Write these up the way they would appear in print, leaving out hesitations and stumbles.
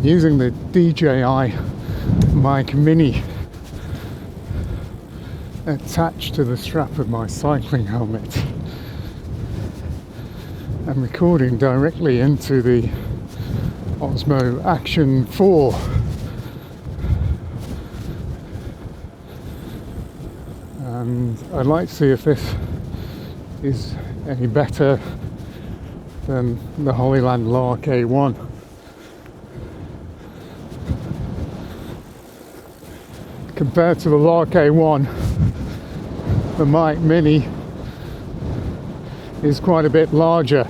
using the DJI Mic Mini attached to the strap of my cycling helmet and recording directly into the Osmo Action 4. And I'd like to see if this is any better than the Hollyland Lark A1. Compared to the Lark A1, the Mic Mini is quite a bit larger,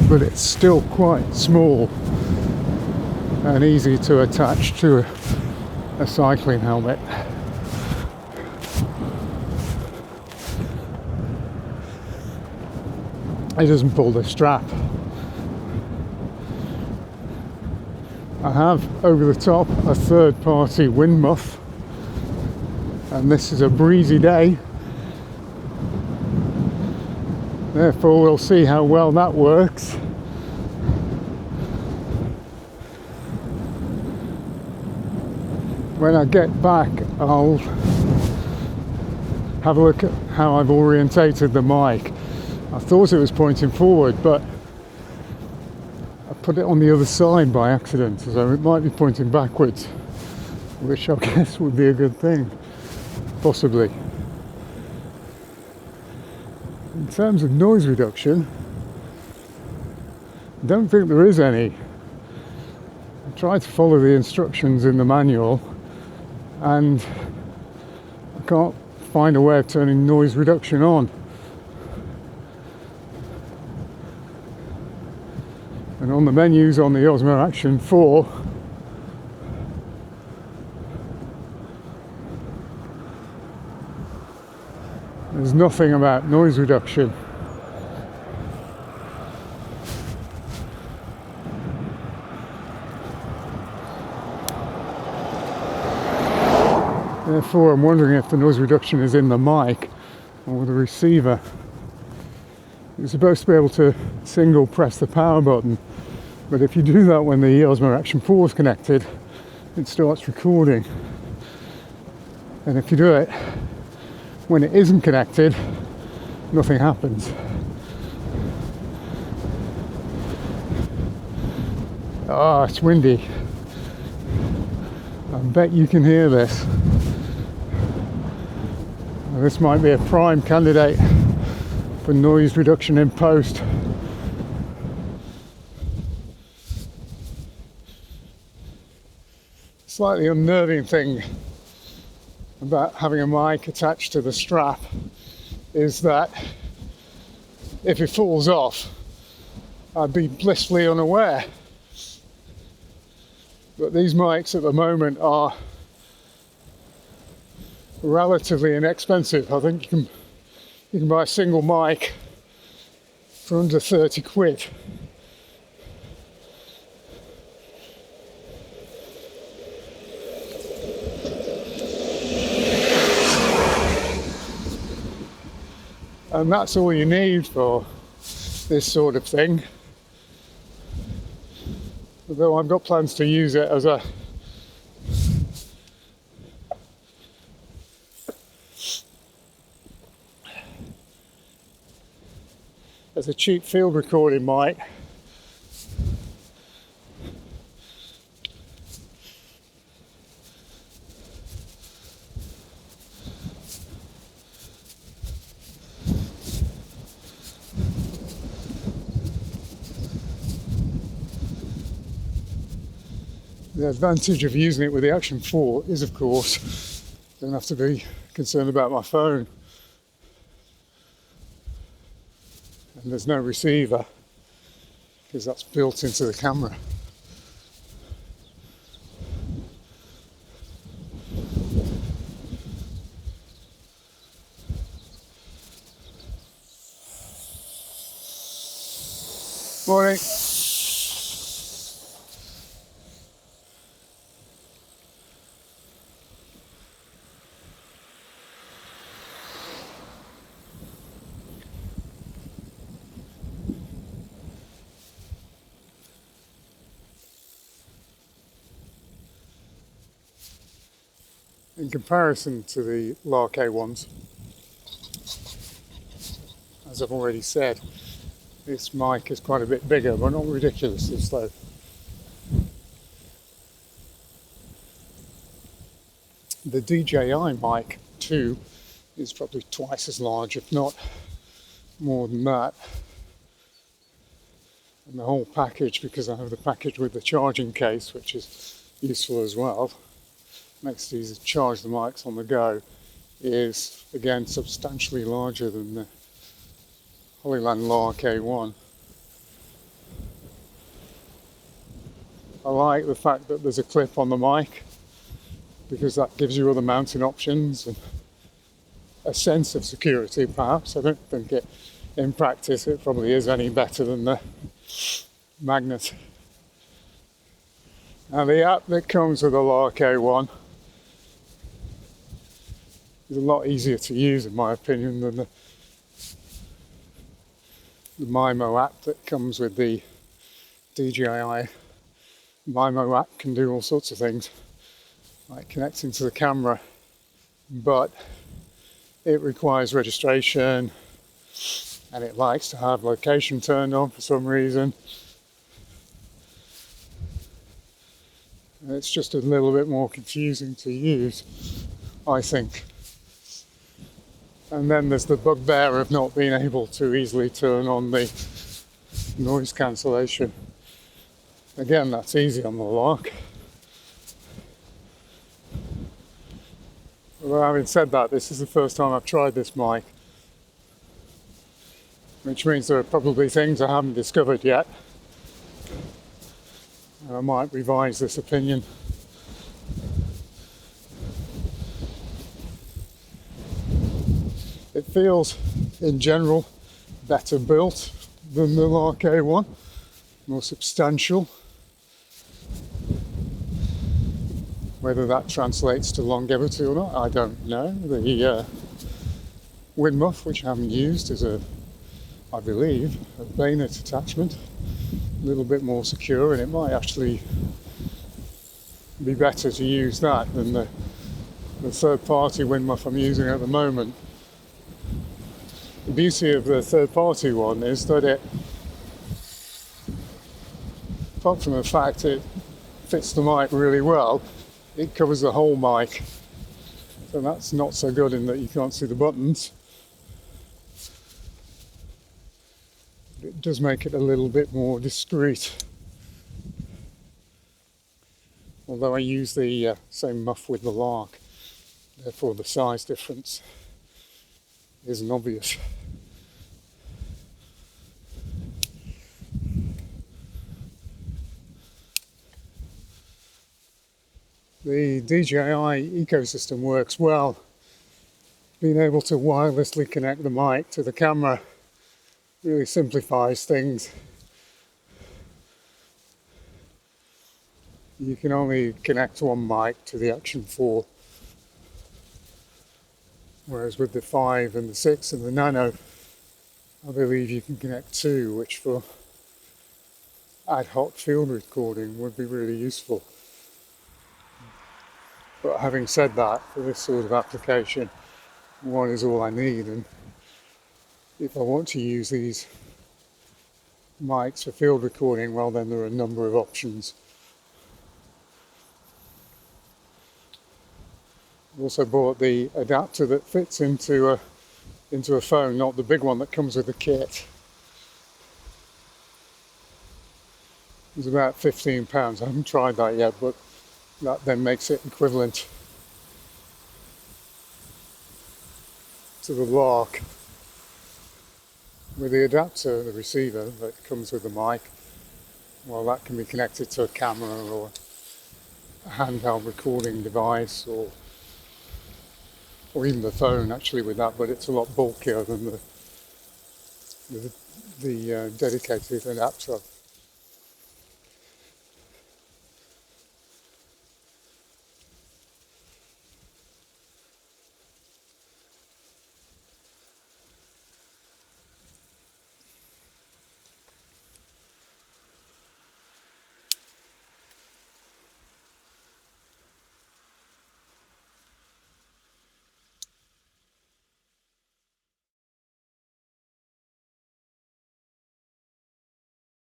but it's still quite small and easy to attach to a cycling helmet. It doesn't pull the strap. I have over the top a third-party wind muff, and this is a breezy day, therefore we'll see how well that works. When I get back, I'll have a look at how I've orientated the mic. I thought it was pointing forward, but I put it on the other side by accident, so it might be pointing backwards, which I guess would be a good thing, possibly. In terms of noise reduction, I don't think there is any. I tried to follow the instructions in the manual and I can't find a way of turning noise reduction on. And on the menus on the Osmo Action 4, there's nothing about noise reduction. Therefore, I'm wondering if the noise reduction is in the mic or the receiver. You're supposed to be able to single press the power button, but if you do that when the Osmo Action 4 is connected, it starts recording. And if you do it when it isn't connected, nothing happens. Ah, it's windy. I bet you can hear this. This might be a prime candidate for noise reduction in post. Slightly unnerving thing about having a mic attached to the strap is that if it falls off, I'd be blissfully unaware. But these mics at the moment are relatively inexpensive. I think you can buy a single mic for under 30 quid. And that's all you need for this sort of thing. Although I've got plans to use it as a cheap field recording mic. The advantage of using it with the Action 4 is, of course, I don't have to be concerned about my phone. And there's no receiver, because that's built into the camera. Morning. in comparison to the Lark A1s, as I've already said, this mic is quite a bit bigger, but not ridiculously so. The DJI Mic 2 is probably twice as large, if not more than that. And the whole package, because I have the package with the charging case, which is useful as well, makes it easy to charge the mics on the go, is again substantially larger than the Hollyland Lark A1. I like the fact that there's a clip on the mic, because that gives you other mounting options and a sense of security perhaps. I don't think it, in practice, it probably is any better than the magnet. Now the app that comes with the Lark A1 is a lot easier to use in my opinion than the Mimo app that comes with the DJI. Mimo app can do all sorts of things, like connecting to the camera, but it requires registration and it likes to have location turned on for some reason. And it's just a little bit more confusing to use, I think. And then there's the bugbear of not being able to easily turn on the noise cancellation. Again, that's easy on the Lark. Well, having said that, this is the first time I've tried this mic, which means there are probably things I haven't discovered yet. I might revise this opinion. It feels, in general, better built than the Lark A1, more substantial. Whether that translates to longevity or not, I don't know. The wind muff, which I haven't used, is I believe, a bayonet attachment, a little bit more secure, and it might actually be better to use that than the third-party wind muff I'm using at the moment. The beauty of the third-party one is that it, apart from the fact it fits the mic really well, it covers the whole mic, so that's not so good in that you can't see the buttons. It does make it a little bit more discreet. Although I use the same muff with the Lark, therefore the size difference isn't obvious. The DJI ecosystem works well. Being able to wirelessly connect the mic to the camera really simplifies things. You can only connect one mic to the Action 4, whereas with the 5 and the 6 and the Nano, I believe you can connect two, which for ad hoc field recording would be really useful. But having said that, for this sort of application, one is all I need, and if I want to use these mics for field recording, well then there are a number of options. I've also bought the adapter that fits into a phone, not the big one that comes with the kit. It's about £15. I haven't tried that yet, but that then makes it equivalent to the Lark. With the adapter, the receiver that comes with the mic, well, that can be connected to a camera or a handheld recording device, or even the phone actually with that, but it's a lot bulkier than the dedicated adapter I've